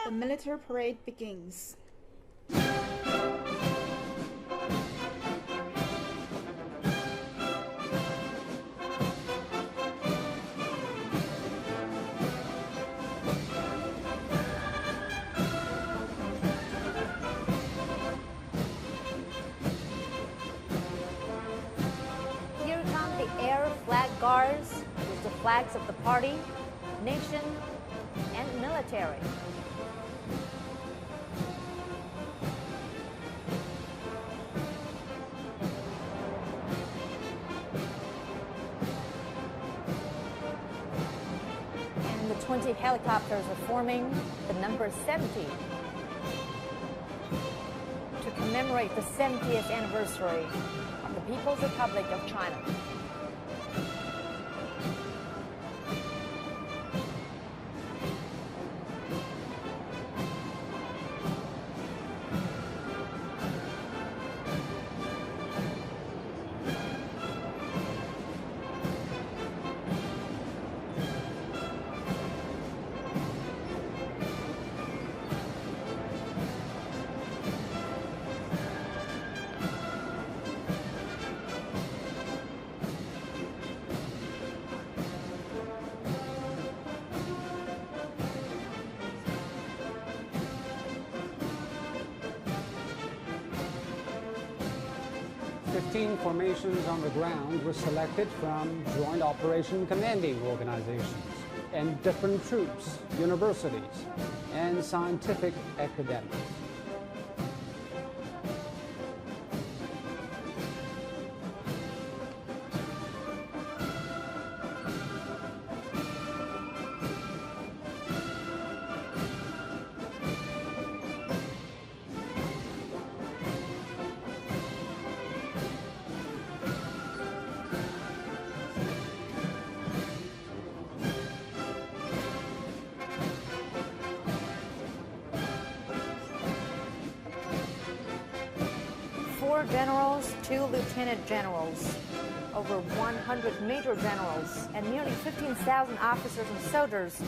The military parade begins. Here come the air flag guards with the flags of the party, nation, and military. And the 20 helicopters are forming the number 70 to commemorate the 70th anniversary of the People's Republic of China. Fifteen formations on the ground were selected from Joint Operation Commanding Organizations and different troops, universities, and scientific academics. Four generals, 2 lieutenant generals, over 100 major generals, and nearly 15,000 officers and soldiers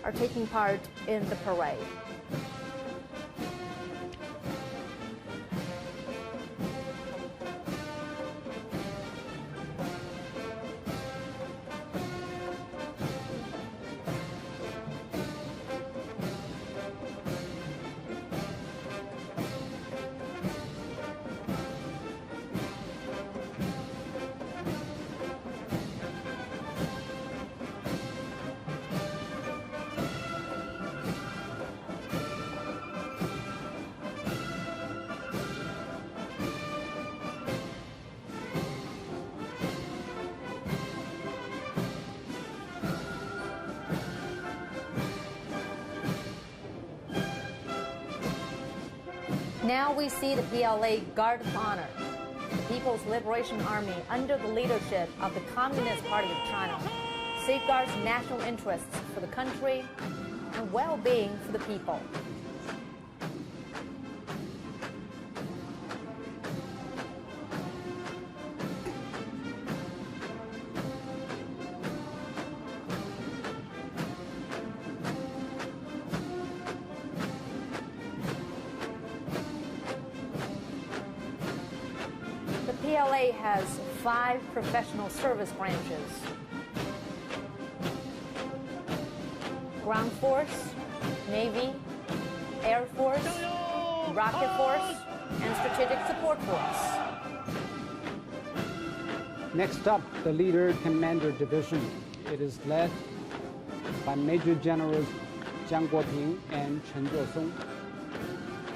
are taking part in the parade. Now we see the PLA Guard of Honor, the People's Liberation Army under the leadership of the Communist Party of China, safeguards national interests for the country and well-being for the people. The PLA has 5 professional service branches: Ground Force, Navy, Air Force, Rocket Force, and Strategic Support Force. Next up, the Leader Commander Division. It is led by Major Generals Jiang Guoping and Chen Zuosong.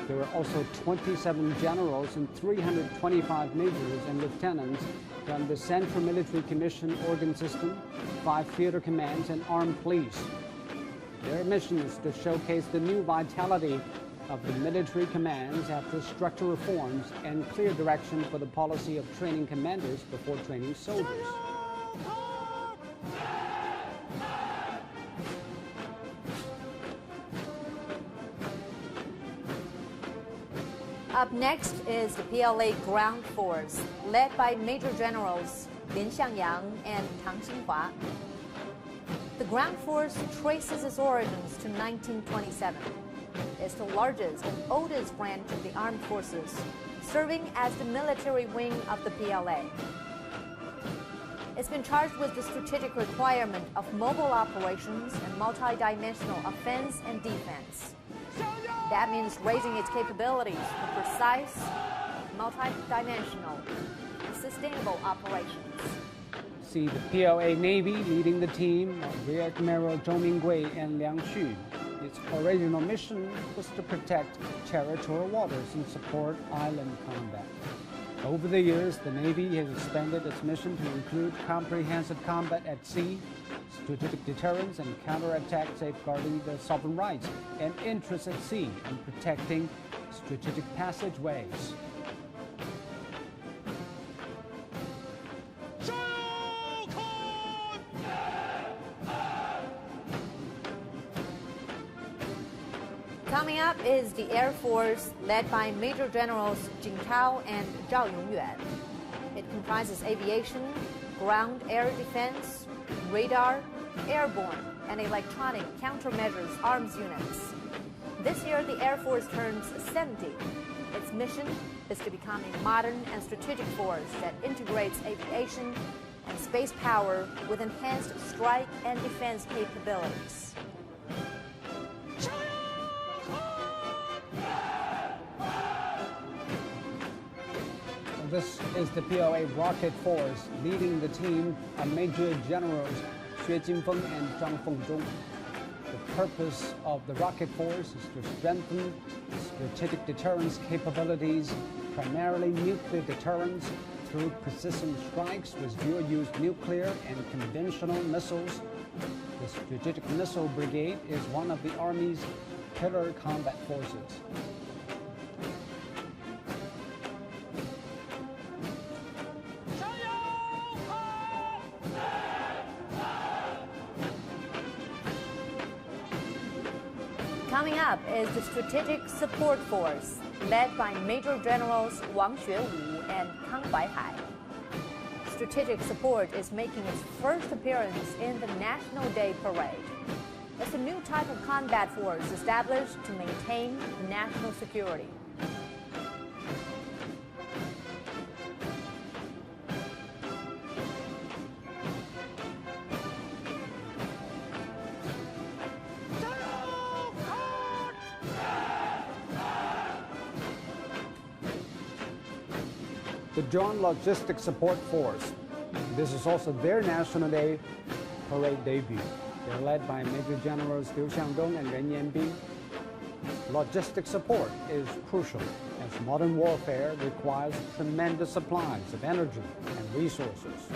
There were also 27 generals and 325 majors and lieutenants from the Central Military Commission Organ System, 5 theater commands, and armed police. Their mission is to showcase the new vitality of the military commands after structural reforms and clear direction for the policy of training commanders before training soldiers. Up next is the PLA Ground Force, led by Major Generals Lin Xiangyang and Tang Xinhua. The ground force traces its origins to 1927. It's the largest and oldest branch of the armed forces, serving as the military wing of the PLA. It's been charged with the strategic requirement of mobile operations and multidimensional offense and defense. That means raising its capabilities for precise, multidimensional, sustainable operations. See the PLA Navy leading the team of Rear Admiral Zhou Mingwei and Liang Xu. Its original mission was to protect territorial waters and support island combat. Over the years, the Navy has expanded its mission to include comprehensive combat at sea, strategic deterrence and counterattack, safeguarding the sovereign rights and interests at sea, and protecting strategic passageways. Coming up is the Air Force, led by Major Generals Jing Tao and Zhao Yongyuan. It comprises aviation, ground-air defense, radar, airborne, and electronic countermeasures arms units. This year, the Air Force turns 70. Its mission is to become a modern and strategic force that integrates aviation and space power with enhanced strike and defense capabilities. This is the PLA Rocket Force. Leading the team are Major Generals Xue Jinfeng and Zhang Fengzhong. The purpose of the Rocket Force is to strengthen strategic deterrence capabilities, primarily nuclear deterrence, through precision strikes with dual-use nuclear and conventional missiles. The Strategic Missile Brigade is one of the Army's pillar combat forces. Coming up is the Strategic Support Force, led by Major Generals Wang Xuewu and Kang Baihai. Strategic Support is making its first appearance in the National Day Parade. It's a new type of combat force established to maintain national security. The Joint Logistics Support Force. This is also their National Day Parade debut. They're led by Major Generals Liu Xiangdong and Ren Yanbing. Logistic support is crucial as modern warfare requires tremendous supplies of energy and resources.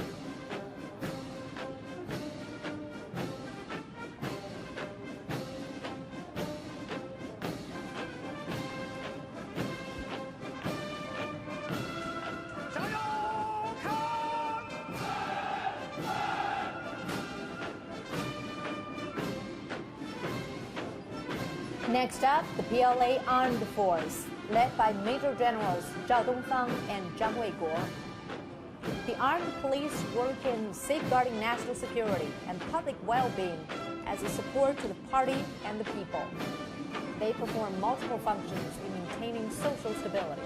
Next up, the PLA Armed Force, led by Major Generals Zhao Dongfang and Zhang Weiguo. The armed police work in safeguarding national security and public well-being as a support to the party and the people. They perform multiple functions in maintaining social stability.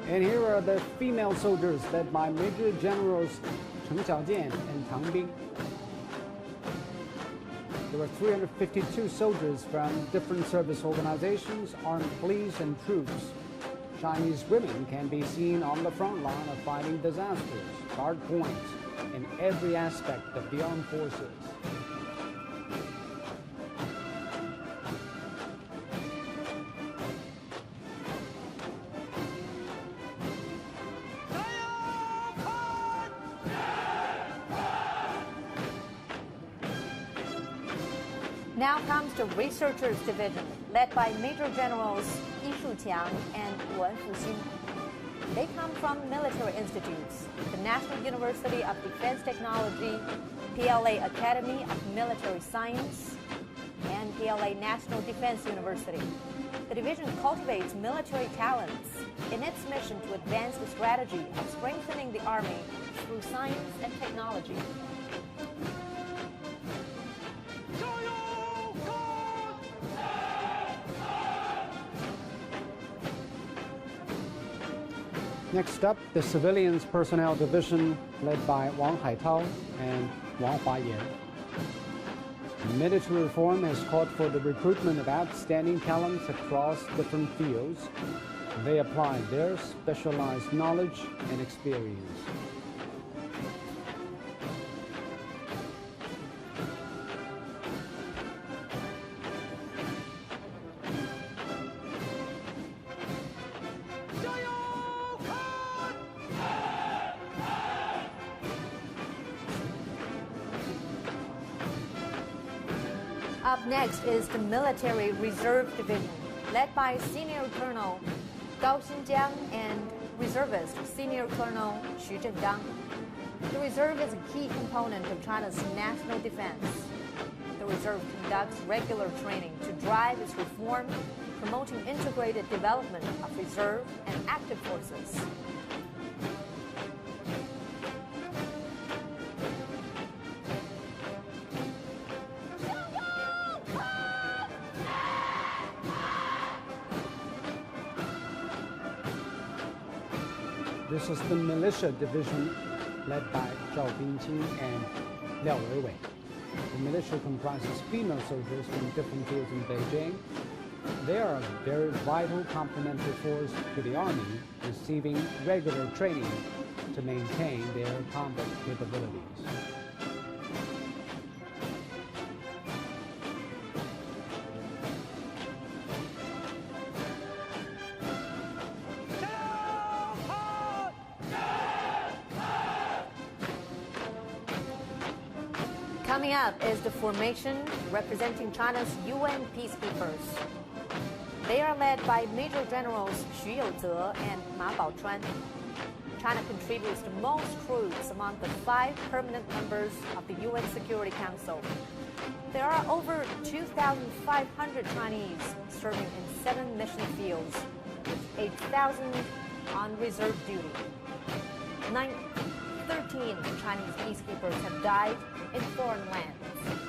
And here are the female soldiers led by Major Generals Cheng Xiaojian and Tang Bing. There were 352 soldiers from different service organizations, armed police, and troops. Chinese women can be seen on the front line of fighting disasters, guard points, in every aspect of the armed forces. Now comes the Researchers Division, led by Major Generals Yi Shuqiang and Wen Fuxin. They come from military institutes, the National University of Defense Technology, PLA Academy of Military Science, and PLA National Defense University. The division cultivates military talents in its mission to advance the strategy of strengthening the Army through science and technology. Next up, the Civilians Personnel Division, led by Wang Haitao and Wang Huayan. Military reform has called for the recruitment of outstanding talents across different fields. They apply their specialized knowledge and experience. Up next is the Military Reserve Division, led by Senior Colonel Gao Xinjiang and Reservist Senior Colonel Xu Zhengang. The reserve is a key component of China's national defense. The reserve conducts regular training to drive its reform, promoting integrated development of reserve and active forces. This is the Militia Division, led by Zhao Bingqing and Liao Weiwei. The militia comprises female soldiers from different fields in Beijing. They are a very vital complementary force to the Army, receiving regular training to maintain their combat capabilities. Coming up is the formation representing China's UN peacekeepers. They are led by Major Generals Xu Youze and Ma Baochuan. China contributes the most troops among the 5 permanent members of the UN Security Council. There are over 2,500 Chinese serving in 7 mission fields, with 8,000 on reserve duty. 13 Chinese peacekeepers have died in foreign lands.